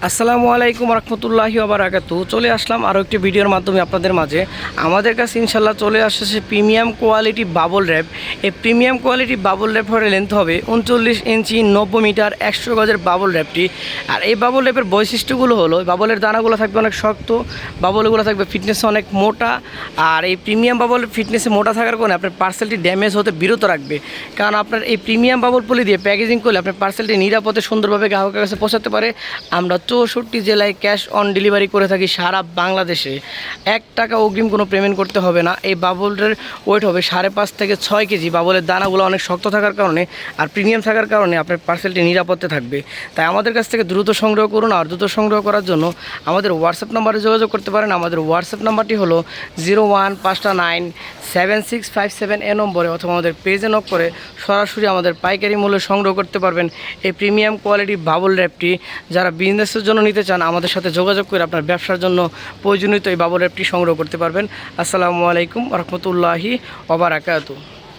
আসসালামু আলাইকুম রহমতুল্লাহি ওবারাকাতু। চলে আসলাম আরও একটি ভিডিওর মাধ্যমে আপনাদের মাঝে। আমাদের কাছে ইনশাল্লাহ চলে আসছে প্রিমিয়াম কোয়ালিটি বাবল র্যাপ। এই প্রিমিয়াম কোয়ালিটি বাবল র্যাপের লেন্থ হবে 39 ইঞ্চি 90 মিটার 100 গজের বাবল র্যাপটি। আর এই বাবল র্যাপের বৈশিষ্ট্যগুলো হলো বাবলের দানাগুলো থাকবে অনেক শক্ত, বাবলগুলো থাকবে ফিটনেসে অনেক মোটা। আর এই প্রিমিয়াম বাবল ফিটনেসে মোটা থাকার কারণে আপনার পার্সেলটি ড্যামেজ হতে বিরত রাখবে। কারণ আপনার এই প্রিমিয়াম বাবল পলি দিয়ে প্যাকেজিং করলে আপনার পার্সেলটি নিরাপদে সুন্দরভাবে গ্রাহকের কাছে পৌঁছাতে পারে। আমরা 64 জেলায় ক্যাশ অন ডেলিভারি করে থাকি সারা বাংলাদেশে। 1 টাকা অগ্রিম কোনো পেমেন্ট করতে হবে না। এই বাবলের ওয়েট হবে 5.5 থেকে 6 কেজি। বাবলের দানাগুলো অনেক শক্ত থাকার কারণে আর প্রিমিয়াম থাকার কারণে আপনার পার্সেলটি নিরাপদে থাকবে। তাই আমাদের কাছ থেকে দ্রুত সংগ্রহ করুন। আর দ্রুত সংগ্রহ করার জন্য আমাদের হোয়াটসঅ্যাপ নাম্বারে যোগাযোগ করতে পারেন। আমাদের হোয়াটসঅ্যাপ নাম্বারটি হলো 01597657 এ নম্বরে, অথবা আমাদের পেজে নক করে সরাসরি আমাদের পাইকারি মূল্যে সংগ্রহ করতে পারবেন এই প্রিমিয়াম কোয়ালিটি বাবল র্যাপটি। যারা বিজনেসের জন্য নিতে চান আমাদের সাথে যোগাযোগ করে আপনার ব্যবসার জন্য প্রয়োজনীয় এই বাবল র্যাপটি সংগ্রহ করতে পারবেন। আসসালামু আলাইকুম রহমতুল্লাহি ওয়া বারাকাতুহু।